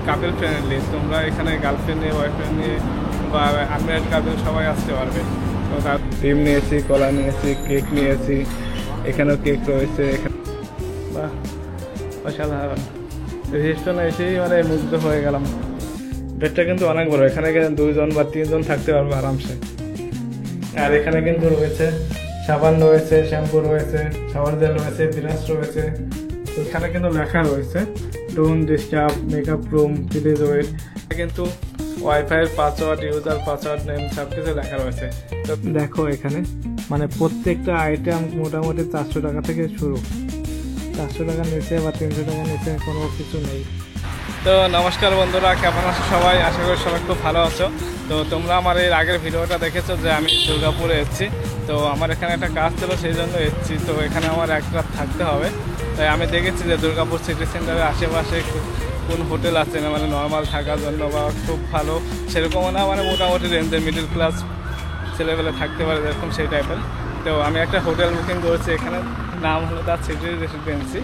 কাপল friendly. তোমরা এখানে girlfriend নিয়ে, বয়ফ্রেন্ড নিয়ে বা আনম্যারিড কাপল সবাই আসতে পারবে। তো তার ডিম নিয়েছি, কলা নিয়েছি, কেক নিয়েছি, এখানেও কেক রয়েছে। এখানে বাহ, অসাধারণ। রেস্টুরেন্টে এসেই মানে মুগ্ধ হয়ে গেলাম। বেডটা কিন্তু অনেক বড়, এখানে দুজন বা তিনজন থাকতে পারবে আরামসে। আর এখানে কিন্তু রয়েছে সাবান রয়েছে, শ্যাম্পু রয়েছে, শাওয়ার জেল রয়েছে, ব্রাশ রয়েছে। তো এখানে কিন্তু লেখা রয়েছে don't disturb, makeup room, please wait. কিন্তু ওয়াইফাইয়ের পাসওয়ার্ড, ইউজার পাসওয়ার্ড, নেম সব কিছু লেখা রয়েছে। তো দেখো এখানে মানে প্রত্যেকটা আইটেম মোটামুটি 400 টাকা থেকে শুরু। 400 টাকা নিচে বা 300 টাকা নিচে কোনো কিছু নেই। তো নমস্কার বন্ধুরা, কেমন আছো সবাই? আশা করি সবাই খুব ভালো আছো। তো তোমরা আমার এর আগের ভিডিওটা দেখেছো যে আমি দুর্গাপুরে এসেছি। তো আমার এখানে একটা কাজ ছিল, সেই জন্য এসেছি। তো এখানে আমার এক রাত থাকতে হবে। তাই আমি দেখেছি যে দুর্গাপুর সিটি সেন্টারের আশেপাশে কোন হোটেল আছে না, মানে নর্মাল থাকার জন্য বা খুব ভালো সেরকমও না, মানে মোটামুটি রেঞ্জের মিডল ক্লাস ছেলেবেলে থাকতে পারে যেরকম সেই টাইপের। তো আমি একটা হোটেল বুকিং করেছি, এখানে নাম হলো দ্য সিটি রেসিডেন্সি।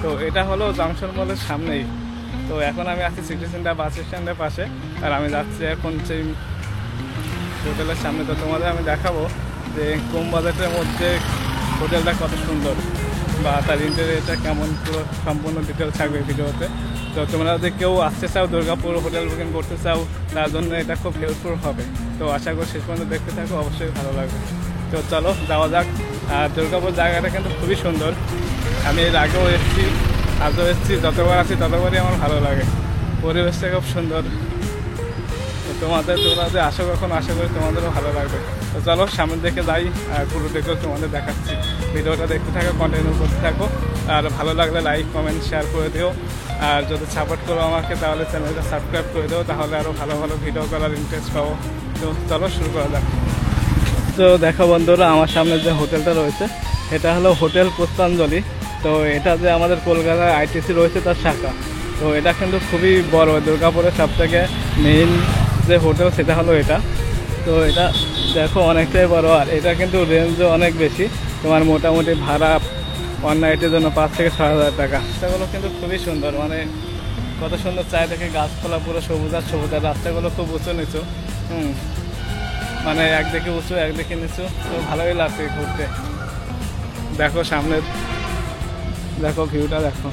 তো এটা হলো জংশন মলের সামনেই। তো এখন আমি আছি সিটি সেন্টার বাস স্ট্যান্ডের পাশে, আর আমি যাচ্ছি এখন সেই হোটেলের সামনে। তো তোমাদের আমি দেখাবো যে কম বাজেটের মধ্যে হোটেলটা কত সুন্দর বা তার ইন্টেরিয়রটা কেমন, পুরো সম্পূর্ণ ডিটেলস থাকবে ভিডিওতে। তো তোমরা যদি কেউ আসতে চাও, দুর্গাপুর হোটেল বুকিং করতে চাও, তার জন্য এটা খুব হেল্পফুল হবে। তো আশা করি শেষ পর্যন্ত দেখতে থাকো, অবশ্যই ভালো লাগবে। তো চলো যাওয়া যাক। আর দুর্গাপুর জায়গাটা কিন্তু খুবই সুন্দর। আমি এর আগেও এসেছি, আজও এসেছি, যতবার আসি ততবারই আমার ভালো লাগে। পরিবেশটা খুব সুন্দর। তো তোমরা যে আসো কখন, আশা করি তোমাদেরও ভালো লাগবে। তো চলো সামনের দিকে যাই, আর পুরো দেখো তোমাদের দেখাচ্ছি। ভিডিওটা দেখতে থাকো, কন্টিনিউ করতে থাকো। আর ভালো লাগলে লাইক, কমেন্ট, শেয়ার করে দিও। আর যদি সাপোর্ট করো আমাকে, তাহলে চ্যানেলটা সাবস্ক্রাইব করে দিও, তাহলে আরও ভালো ভালো ভিডিও করার ইন্টারেস্ট পাবো। তো চলো শুরু করা যাক। তো দেখো বন্ধুরা, আমার সামনে যে হোটেলটা রয়েছে এটা হলো হোটেল পুষ্পাঞ্জলি। তো এটা যে আমাদের কলকাতায় আইটিসি রয়েছে তার শাখা। তো এটা কিন্তু খুবই বড়, দুর্গাপুরের সবথেকে মেইন যে হোটেল সেটা হলো এটা। তো এটা দেখো অনেকটাই বড়, আর এটা কিন্তু রেঞ্জও অনেক বেশি। তোমার মোটামুটি ভাড়া ওয়ান নাইটের জন্য 5 থেকে 6 হাজার টাকা। রাস্তাগুলো কিন্তু খুবই সুন্দর, মানে কত সুন্দর চারিদিকে গাছপালা, পুরো সবুজ আর সবুজ। আর রাস্তাগুলো খুব উঁচু নিচু, মানে একদিকে উঁচু একদিকে নিচু। তো ভালোই লাগছে ঘুরতে। দেখো সামনে, দেখো ভিউটা দেখো।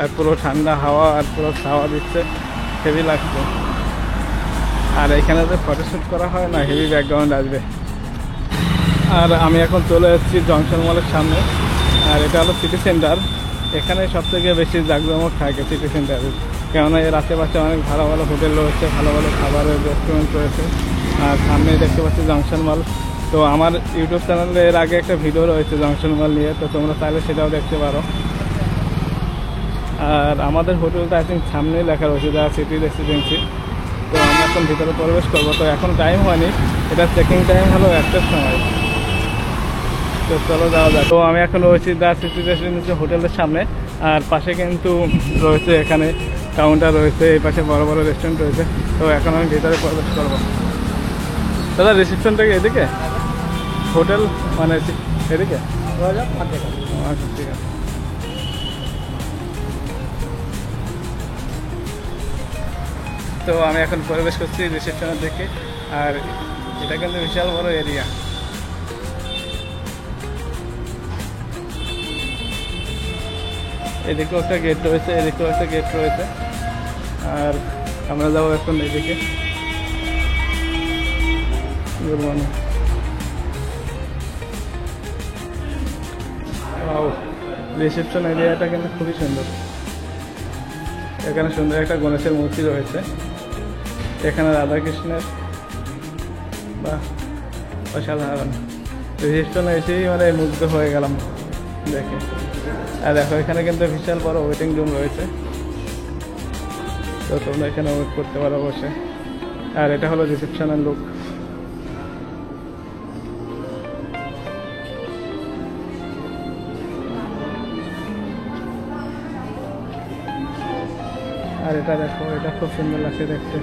আর পুরো ঠান্ডা হাওয়া, আর পুরো হাওয়া দিচ্ছে, হেভি লাগছে। আর এখানে যে ফটোশ্যুট করা হয় না, হেভি ব্যাকগ্রাউন্ড আসবে। আর আমি এখন চলে এসেছি জংশন মলের সামনে। আর এটা হলো সিটি সেন্টার। এখানে সবথেকে বেশি জাঁকজমক থাকে সিটি সেন্টারে, কেননা এর আশেপাশে অনেক ভালো ভালো হোটেল রয়েছে, ভালো ভালো খাবারের রেস্টুরেন্ট রয়েছে। আর সামনেই দেখতে পাচ্ছি জংশন মল। তো আমার ইউটিউব চ্যানেলে এর আগে একটা ভিডিও রয়েছে জংশন মল নিয়ে, তো তোমরা চাইলে সেটাও দেখতে পারো। আর আমাদের হোটেলটা আই থিঙ্ক সামনেই লেখা রয়েছে দ্য সিটি রেসিডেন্সি। তো আমরা এখন ভিতরে প্রবেশ করবো। তো এখন টাইম হয়নি, এটা চেকিং টাইম হলো 1টার সময়। তো চলো যাওয়া যাক। তো আমি এখন রয়েছি দ্য সিটি রেসিডেন্সি হোটেলের সামনে। আর পাশে কিন্তু রয়েছে এখানে কাউন্টার রয়েছে, এই পাশে বড় বড় রেস্টুরেন্ট রয়েছে। তো এখন আমি ভিতরে প্রবেশ করবো। দাদা রিসেপশনটা কি এদিকে? হোটেল মানে এদিকে? আচ্ছা ঠিক আছে। তো আমি এখন প্রবেশ করছি রিসেপশনের দিকে। আর এটা কিন্তু বিশাল বড় এরিয়া। এদিকেও একটা গেট রয়েছে, এদিকেও একটা গেট রয়েছে। আর আমরা যাবো এখন এদিকে। Good morning. রিসেপশন এরিয়াটা কিন্তু খুবই সুন্দর। এখানে সুন্দর একটা গণেশের মূর্তি রয়েছে, এখানে রাধাকৃষ্ণের, বা অসাধারণ। রিসেপশনে এসেই মানে মুগ্ধ হয়ে গেলাম দেখে। আর দেখো এখানে কিন্তু বিশাল বড় ওয়েটিং রুম রয়েছে, তো তোমরা এখানে ওয়েট করতে পারো বসে। আর এটা হলো রিসেপশনের লুক। আর এটা দেখো, এটা খুব সুন্দর লাগছে দেখতে।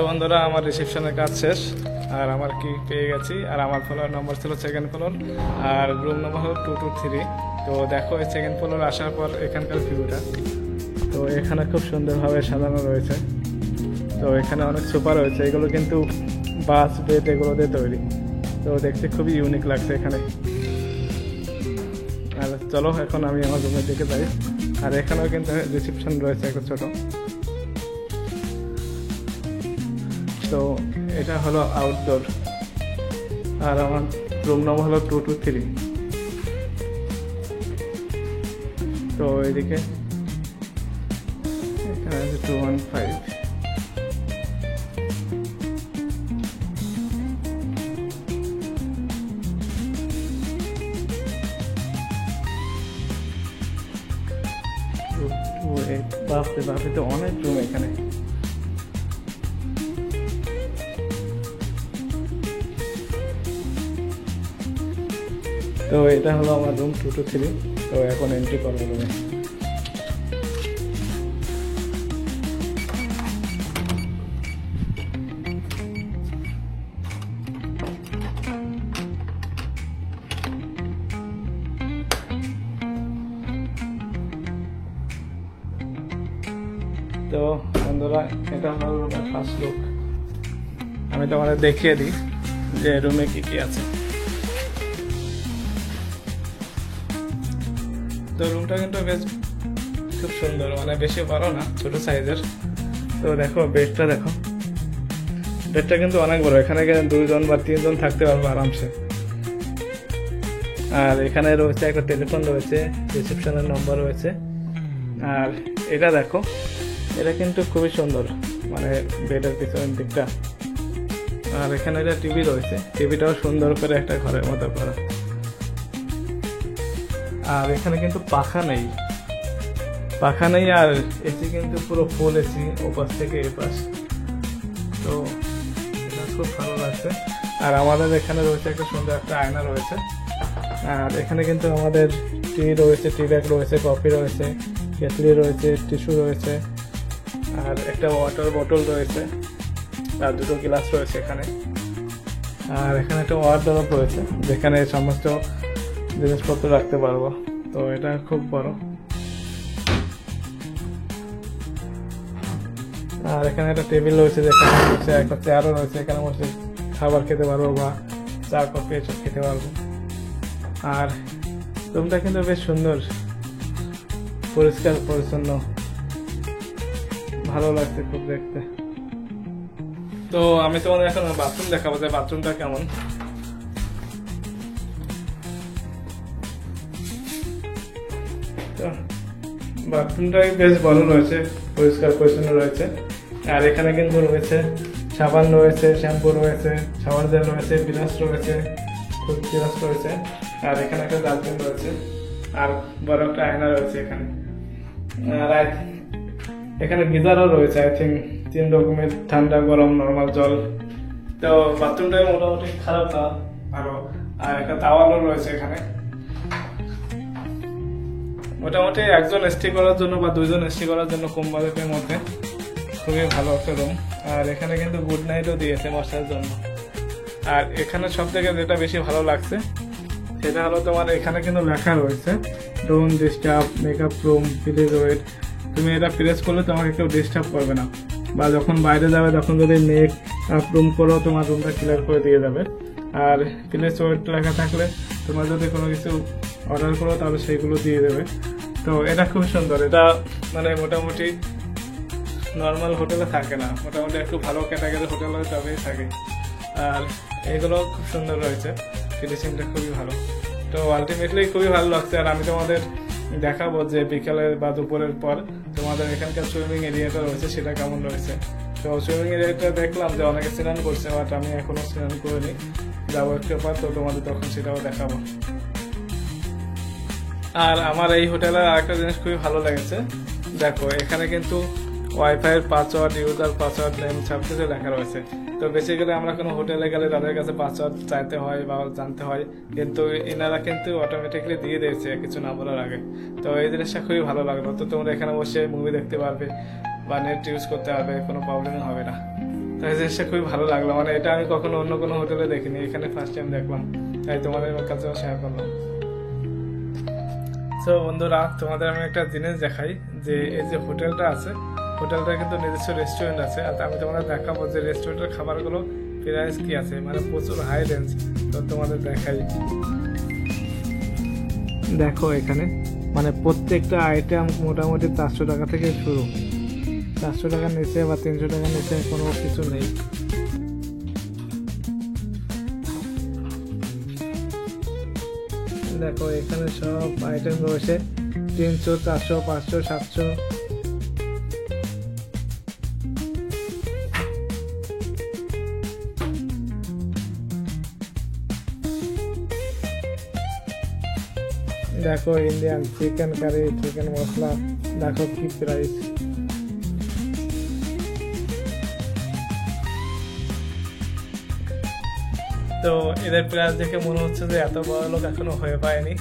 বন্ধুরা, আমার রিসেপশনের কাজ শেষ। আর আমার কি পেয়ে গেছি। আর আমার ফ্লোর নম্বর ছিল সেকেন্ড ফ্লোর, আর রুম নম্বর হলো 223। তো দেখো এই সেকেন্ড ফ্লোর আসার পর এখানকার ভিউটা, তো এখানে খুব সুন্দরভাবে সাজানো রয়েছে। তো এখানে অনেক সোফা রয়েছে, এগুলো কিন্তু বাস বেড এগুলো দিয়ে তৈরি। তো দেখতে খুবই ইউনিক লাগছে এখানে। আর চলো এখন আমি আমার রুমের দিকে যাই। আর এখানেও কিন্তু রিসেপশন রয়েছে একটা ছোট। তো এটা হলো আউটডোর, আর আমার রুম নম্বর হলো 223। তো এইদিকে এখানে আছে 215। বাপরে বাপরে, তো অনেক রুম এখানে। তো এটা হলো আমার রুম 223। তো এখন এন্ট্রি করবো রুমে। তো বন্ধুরা, এটা হলো রুমের ফার্স্ট লুক। আমি তোমাদের দেখিয়ে দিই যে রুমে কি কি আছে। তো রুমটা কিন্তু বেশ খুব সুন্দর, মানে বেশি বড় না, ছোট সাইজের। তো দেখো বেডটা, দেখো বেডটা কিন্তু অনেক বড়। এখানে 2জন বা 3জন থাকতে পারবো আরামসে। আর এখানে রয়েছে একটা টেলিফোন রয়েছে, রিসেপশনের নম্বর রয়েছে। আর এটা দেখো, এটা কিন্তু খুবই সুন্দর, মানে বেডের পিছনের দিকটা। আর এখানে একটা টিভি রয়েছে, টিভিটাও সুন্দর করে একটা ঘরের মতো করা। আর এখানে কিন্তু পাখা নেই, আর এসি কিন্তু পুরো ফুল এসি, ওপাশ থেকে এপাশ। তো এটা খুব ভালো লাগছে। আর আমাদের এখানে রয়েছে একটা সুন্দর একটা আয়না রয়েছে। আর এখানে কিন্তু আমাদের টি রয়েছে, টি ব্যাগ রয়েছে, কফি রয়েছে, কেটলি রয়েছে, টিস্যু রয়েছে, আর একটা ওয়াটার বোতল রয়েছে, আর 2টো গ্লাস রয়েছে এখানে। আর এখানে একটা ওয়ার্ডরোব রয়েছে, যেখানে সমস্ত জিনিসপত্র রাখতে পারবো। তো এটা খুব বড়। আর এখানে একটা টেবিল রয়েছে, যেখানে বসে একটা চেয়ারও রয়েছে, এখানে বসে খাবার খেতে পারবো বা চা কফি এসব খেতে পারবো। আর রুমটা কিন্তু বেশ সুন্দর, পরিষ্কার পরিচ্ছন্ন, ভালো লাগছে খুব দেখতে। তো আমি তোমাদের এখন বাথরুম দেখাবো যে বাথরুমটা কেমন। বাথরুমটাই বেশ ভালো রয়েছে, পরিষ্কার পরিচ্ছন্ন রয়েছে। আর এখানে কিন্তু রয়েছে সাবান রয়েছে, শ্যাম্পু রয়েছে, শাওয়ার জেল রয়েছে, ব্রাশ রয়েছে, টুথব্রাশ রয়েছে। আর এখানে একটা ডাস্টবিন রয়েছে, আর বড় একটা আয়না রয়েছে এখানে। আর এখানে গিজারও রয়েছে, আই থিঙ্ক 3 রকমের, ঠান্ডা গরম নর্মাল জল। তো বাথরুমটাই মোটামুটি খারাপ না, ভালো। আর একটা তাওয়ালও রয়েছে এখানে। মোটামুটি একজন স্টে করার জন্য বা 2জন স্টে করার জন্য কম বাজেটের মধ্যে খুবই ভালো একটা রুম। আর এখানে কিন্তু গুড নাইটও দিয়েছে মশার জন্য। আর এখানে সব থেকে যেটা বেশি ভালো লাগছে সেটা হলো তোমার এখানে কিন্তু লেখা রয়েছে don't disturb, makeup room, please wait. তুমি এটা প্রেস করলে তোমাকে কেউ ডিস্টার্ব করবে না, বা যখন বাইরে যাবে তখন যদি মেকআপ রুম করো তোমার রুমটা ক্লিয়ার করে দিয়ে যাবে। আর প্লিজ ওয়েট লেখা থাকলে তোমার যদি কোনো কিছু অর্ডার করো তাহলে সেইগুলো দিয়ে দেবে। তো এটা খুব সুন্দর, এটা মানে মোটামুটি নর্মাল হোটেলে থাকে না, মোটামুটি একটু ভালো ক্যাটাগরি হোটেল হয় তবেই থাকে। আর এগুলো খুব সুন্দর রয়েছে, ফিনিশিংটা খুবই ভালো। তো আলটিমেটলি খুবই ভালো লাগছে। আর আমি তোমাদের দেখাবো যে বিকেলের বা দুপুরের পর তোমাদের এখানকার সুইমিং এরিয়াটা রয়েছে সেটা কেমন রয়েছে। তো সুইমিং এরিয়াটা দেখলাম যে অনেকে স্নান করছে, বাট আমি এখনো স্নান করিনি, যাবো একটু পর, তো তোমাদের তখন সেটাও দেখাবো। আর আমার এই হোটেলের আরেকটা জিনিস খুবই ভালো লেগেছে, দেখো এখানে কিন্তু ওয়াইফাইয়ের পাসওয়ার্ড, ইউজার পাসওয়ার্ড, নেম সব কিছু লেখা রয়েছে। তো বেসিক্যালি আমরা কোনো হোটেলে গেলে তাদের কাছে পাসওয়ার্ড চাইতে হয় বা জানতে হয়, কিন্তু এনারা কিন্তু অটোমেটিকলি দিয়ে দিয়েছে কিছু না বলার আগে। তো এই জিনিসটা খুবই ভালো লাগলো। তো তোমরা এখানে বসে মুভি দেখতে পারবে বা নেট ইউজ করতে পারবে, কোনো প্রবলেম হবে না। তো এই জিনিসটা খুবই ভালো লাগলো, মানে এটা আমি কখনো অন্য কোনো হোটেলে দেখিনি, এখানে ফার্স্ট টাইম দেখলাম, তাই তোমাদের কাছেও শেয়ার করলাম। তো বন্ধুরা, তোমাদের আমি একটা জিনিস দেখাই যে এই যে হোটেলটা আছে, হোটেলটা কিন্তু নিজস্ব রেস্টুরেন্ট আছে। আর আমি তোমাদের দেখাবো যে রেস্টুরেন্টের খাবারগুলো প্রাইস কি আছে, মানে প্রচুর হাই রেঞ্জ। তো তোমাদের দেখাই, দেখো এখানে মানে প্রত্যেকটা আইটেম মোটামুটি 400 টাকা থেকে শুরু, 400 টাকার নিচে বা 300 টাকার নিচে কোনো কিছু নেই। দেখো এখানে সব আইটেম রয়েছে 300, 400, 500, 700। দেখো ইন্ডিয়ান চিকেন কারি, চিকেন মশলা, দেখো কি প্রাইস। তো এদের প্রাইস দেখে মনে হচ্ছে যে এত বড় লোক এখনো হয়ে পায়নি,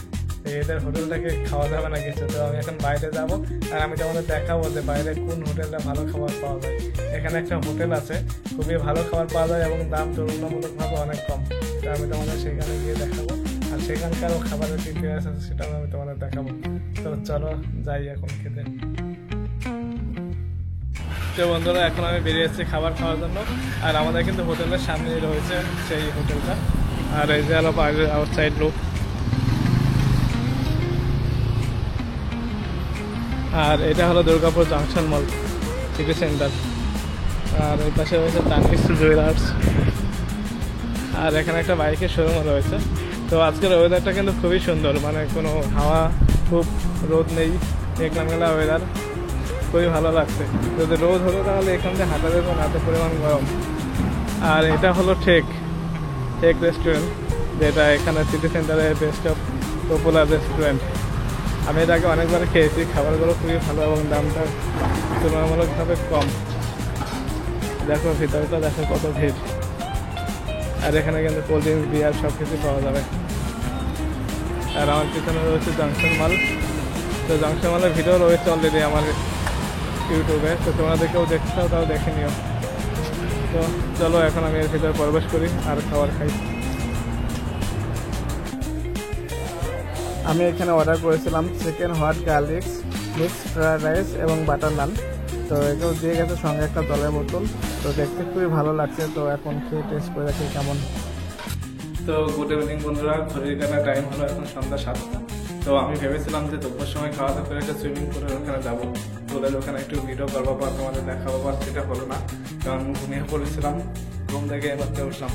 এদের হোটেলটাকে খাওয়া যাবে না কিছু। তো আমি এখন বাইরে যাব, আর আমি তোমাদের দেখাবো যে বাইরে কোন হোটেলটা ভালো খাবার পাওয়া যায়। এখানে একটা হোটেল আছে, খুবই ভালো খাবার পাওয়া যায় এবং দাম তুলনামূলকভাবে অনেক কম। তো আমি তোমাদের সেখানে গিয়ে দেখাবো, আর সেখানকারও খাবারের কি প্রাইস আছে সেটাও আমি তোমাদের দেখাবো। তো চলো যাই এখন খেতে। তো বন্ধুরা, এখন আমি বেরিয়েছি খাবার খাওয়ার জন্য, আর আমাদের কিন্তু হোটেলের সামনেই রয়েছে সেই হোটেলটা। আর এই যে হলো বাইরের আউটসাইড লুক, আর এটা হলো Durgapur Junction Mall City Centre. আর ওই পাশে রয়েছে তানিস জুয়েলার্স, আর এখানে একটা বাইকের শোরুমও রয়েছে। তো আজকের ওয়েদারটা কিন্তু খুবই সুন্দর, মানে কোনো হাওয়া, খুব রোদ নেই, মেঘলা মেঘলা ওয়েদার, খুবই ভালো লাগছে। যদি রোদ হতো তাহলে এখান থেকে হাঁটা যেত না, এত পরিমাণ গরম। আর এটা হলো ঠেক রেস্টুরেন্ট, যেটা এখানে সিটি সেন্টারের বেস্ট অফ পপুলার রেস্টুরেন্ট। আমি এর আগে অনেকবার খেয়েছি, খাবারগুলো খুবই ভালো এবং দামটা তুলনামূলকভাবে কম। দেখো ভিতরটা, দেখো কত ভিড়। আর এখানে কিন্তু কোল্ড ড্রিঙ্কস, বিয়ার সব কিছু পাওয়া যাবে। আর আমার পিছনে রয়েছে জাংশন মল। তো জাংশন মলের ভিডিও রয়েছে অলরেডি আমার ইউটিউবে, তো তোমাদের কেউ দেখতে চাও তাও দেখে নিও। তো চলো এখন আমি এর ভিতরে প্রবেশ করি আর খাবার খাই। আমি এখানে অর্ডার করেছিলাম chicken hot garlic mixed fried rice এবং বাটার নান। তো এগুলো দিয়ে গেছে সঙ্গে একটা জলের বোতল। তো দেখতে খুবই ভালো লাগছে, তো এখন খেয়ে টেস্ট করে দেখি কেমন। তো গুড ইভিনিং বন্ধুরা, ঘড়ির কাটা টাইম হলো এখন সন্ধ্যা 7টা। তো আমি ভেবেছিলাম যে দুপুর সময় খাওয়া দাওয়া করে একটা সুইমিং পুলের ওখানে যাবো, পুলের ওখানে একটু ভিডিও করবো বা তোমাদের দেখাবো, বা সেটা হলো না, কারণ ঘুমিয়ে পড়েছিলাম, ঘুম থেকে এবার উঠলাম।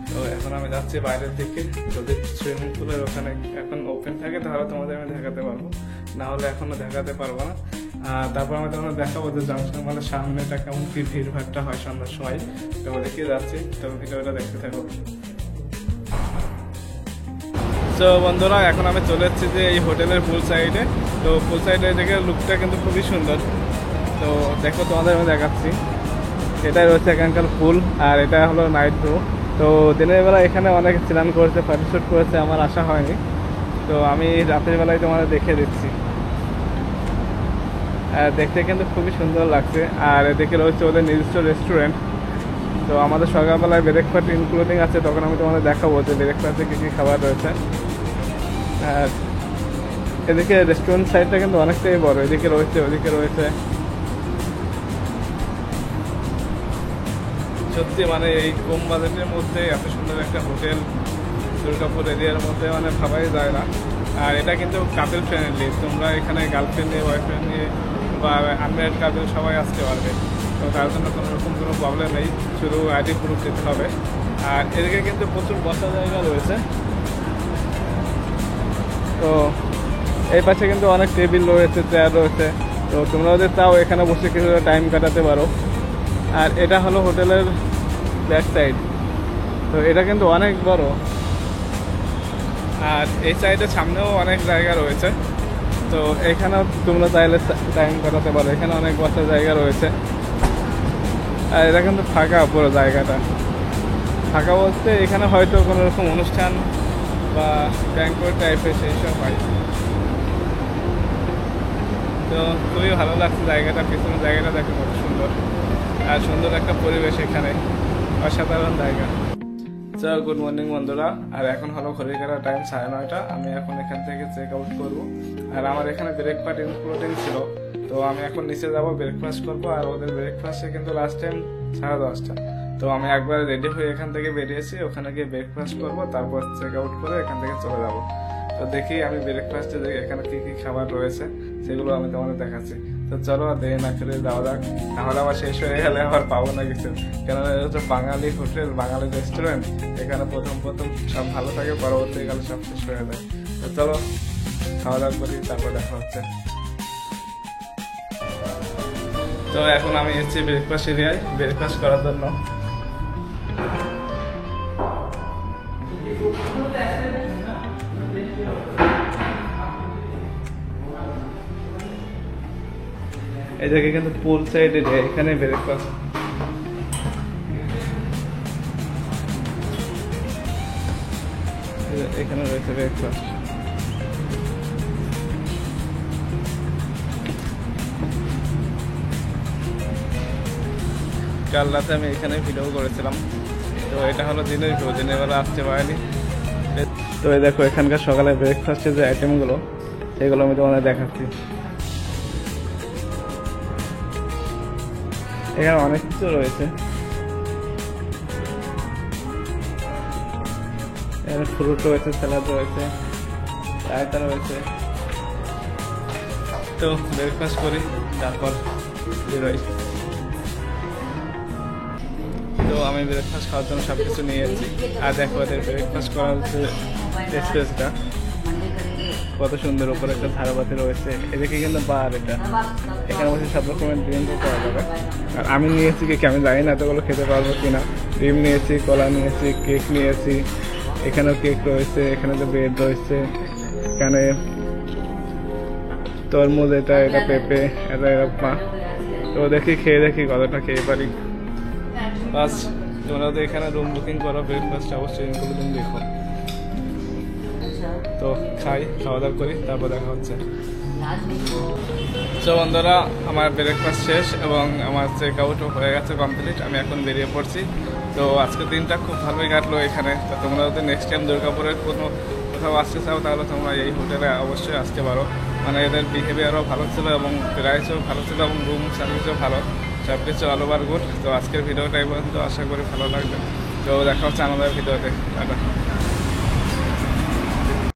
তো এখন আমি যাচ্ছি বাইরের দিকে, যদি সুইমিং পুলের ওখানে এখন ওপেন থাকে তাহলে তোমাদের আমি দেখাতে পারবো, না হলে এখনো দেখাতে পারবো না। তারপর আমি তোমাদের দেখাবো যে জাংশন মলের সামনেটা কেমন কি ভিড় ভাড়টা হয় সন্ধ্যার সময়। তো ওদিকে যাচ্ছি, তো ভিডিওটা দেখতে থাকো। তো বন্ধুরা, এখন আমি চলে এসেছি যে এই হোটেলের পুল সাইডে। তো পুল সাইডে দেখে লুকটা কিন্তু খুবই সুন্দর। তো দেখো তোমাদের আমি দেখাচ্ছি, এটাই রয়েছে এখানকার পুল, আর এটা হলো নাইট ভিউ। তো দিনের বেলা এখানে অনেক স্নান করেছে, ফটোশ্যুট করেছে, আমার আসা হয়নি। তো আমি রাতের বেলায় তোমাদের দেখে দিচ্ছি। দেখতে কিন্তু খুবই সুন্দর লাগছে। আর এদিকে রয়েছে ওদের নিজস্ব রেস্টুরেন্ট। তো আমাদের সকালবেলায় ব্রেকফাস্ট ইনক্লুডিং আছে, তখন আমি তোমাদের দেখাবো যে ব্রেকফাস্টে কী কী খাবার রয়েছে। আর এদিকে রেস্টুরেন্ট সাইডটা কিন্তু অনেকটাই বড়, এদিকে রয়েছে, ওদিকে রয়েছে। সত্যি মানে এই কম বাজেটের মধ্যে এত সুন্দর একটা হোটেল দুর্গাপুর এরিয়ার মধ্যে মানে ভাবাই যায় না। আর এটা কিন্তু কাপল ফ্রেন্ডলি, তোমরা এখানে গার্লফ্রেন্ড নিয়ে, বয়ফ্রেন্ড নিয়ে বা আনম্যারিড কাপল সবাই আসতে পারবে। তো তার জন্য কোনো রকম কোনো প্রবলেম নেই, শুধু আইডি প্রুফ দিতে হবে। আর এদিকে কিন্তু প্রচুর বসার জায়গা রয়েছে। তো এই পাশে কিন্তু অনেক টেবিল রয়েছে, চেয়ার রয়েছে। তো তোমরা যদি চাও এখানে বসে কিছু টাইম কাটাতে পারো। আর এটা হলো হোটেলের ব্যাক সাইড। তো এটা কিন্তু অনেক বড়, আর এই সাইডের সামনেও অনেক জায়গা রয়েছে। তো এখানেও তোমরা চাইলে টাইম কাটাতে পারো, এখানে অনেক বসার জায়গা রয়েছে। আর এটা কিন্তু ফাঁকা পুরো জায়গাটা, ফাঁকা বলতে এখানে হয়তো কোনো রকম অনুষ্ঠান বা ব্যাংকোয়েট টাইপের সেই সব হয়। তো খুবই ভালো লাগছে জায়গাটা, পিছনের জায়গাটা দেখো কত সুন্দর। আর সুন্দর একটা পরিবেশ এখানে, অসাধারণ জায়গা। চলো গুড মর্নিং বন্ধুরা, আর এখন হলো ঘড়ি কাটা টাইম 9:30। আমি এখন এখান থেকে চেক আউট করবো। আর আমার এখানে ব্রেকফাস্ট ইনক্লুডিং ছিল, তো আমি এখন নিচে যাব ব্রেকফাস্ট করবো। আর ওদের ব্রেকফাস্টে কিন্তু লাস্ট টাইম 10:30। তো আমি একবার রেডি হয়ে এখান থেকে বেরিয়েছি, ওখানে গিয়ে ব্রেকফাস্ট করবো, তারপর চেক আউট করে এখান থেকে চলে যাব। তো দেখি আমি ব্রেকফাস্টে দেখি এখানে কি কি খাবার রয়েছে, সেগুলো আমি তোমাদের দেখাচ্ছি। তো চলো আর দেরি না করে যাওয়া যাক, তাহলে আবার শেষ হয়ে গেলে আবার পাবো না কিছু। কেননা এটা হচ্ছে বাঙালি হোটেল, বাঙালি রেস্টুরেন্ট, এখানে প্রথম সব ভালো থাকে, পরবর্তীকালে সব শেষ হয়ে যায়। তো চলো খাওয়া দাওয়া করি, তারপর দেখা হচ্ছে। তো এখন আমি এসেছি ব্রেকফাস্ট এরিয়ায় ব্রেকফাস্ট করার জন্য। এই জায়গায় কিন্তু পুল সাইড এরিয়া, এখানে ব্রেকফাস্ট। এখানে রয়েছে ব্রেকফাস্ট। কাল রাতে আমি এখানে ভিডিও করেছিলাম। তো এটা হলো দিনের ভিউ, দিনের বেলা আসতে পারিনি। তো এই দেখো এখানকার সকালে ব্রেকফাস্টের যে আইটেমগুলো, সেগুলো আমি তোমাদের দেখাচ্ছি। এখানে অনেক কিছু রয়েছে, এখানে ফ্রুট রয়েছে, স্যালাড রয়েছে, রায়তা রয়েছে। তো ব্রেকফাস্ট করি, তারপর বেরোই। তো আমি ব্রেকফাস্ট খাওয়ার জন্য সব কিছু নিয়ে এসেছি। আর দেখো এদের ব্রেকফাস্ট করার যে স্পেসটা কত সুন্দর, উপরে একটা ধারাবাতি রয়েছে। এদিকে কিন্তু বার, এটা এখানে বসে সব রকমের ড্রিঙ্কও পাওয়া যাবে। আর আমি নিয়েছি কেক, আমি জানি না এতগুলো খেতে পারবো কিনা। ডিম নিয়েছি, কলা নিয়েছি, কেক নিয়েছি। এখানেও কেক রয়েছে, এখানে তো ব্রেড রয়েছে, এখানে তরমুজ, এটা পেঁপে, এটা এরকম। তো দেখি খেয়ে দেখি কতটা খেয়ে পারি। বাস, তোমরা তো এখানে রুম বুকিং করো, ব্রেকফাস্ট অবশ্যই ইনক্লুডিং দেখো। তো খাওয়া দাওয়া করি, তারপর দেখা হচ্ছে। তো বন্ধুরা, আমার ব্রেকফাস্ট শেষ এবং আমার চেক আউটও হয়ে গেছে কমপ্লিট। আমি এখন বেরিয়ে পড়ছি। তো আজকের দিনটা খুব ভালোই কাটলো এখানে। তো তোমরা যদি নেক্সট টাইম দুর্গাপুরের কোথাও আসতে চাও, তাহলে তোমরা এই হোটেলে অবশ্যই আসতে পারো। মানে এদের বিহেভিয়ারও ভালো ছিল এবং প্রাইসও ভালো ছিল এবং রুম সার্ভিসও ভালো, সব কিছু অল ওভার গুড। তো আজকের ভিডিওটা এই পর্যন্ত, আশা করি ভালো লাগবে। তো দেখা হচ্ছে আমাদের ভিডিওতে। টাটা।